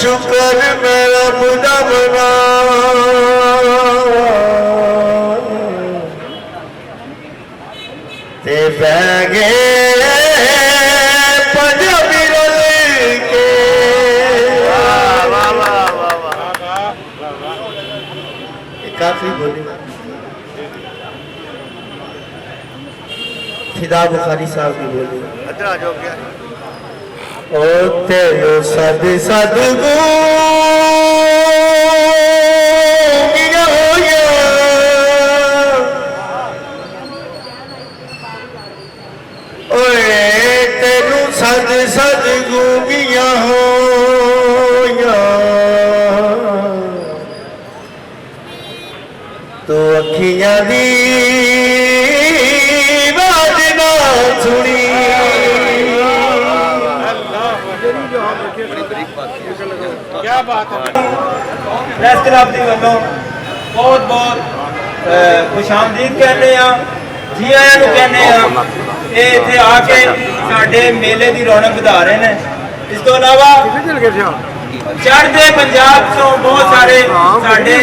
शुक्र मेरा मुदा बना ते बैगे पंजाबी रल के काफी बोली फिदा बुखारी साहब की बोली ओ तेलो सद सद तेनू सद सद गूंगियां हो तो अखियां दी बात ना सुनी क्या बात है प्रेस क्लब की वालों बहुत बहुत खुशामदीद कहने जी आया कहने इतने आके साडे मेले की रौनक बढ़ा रहे हैं। इस तो अलावा चढ़ते पंजाब तो बहुत सारे साडे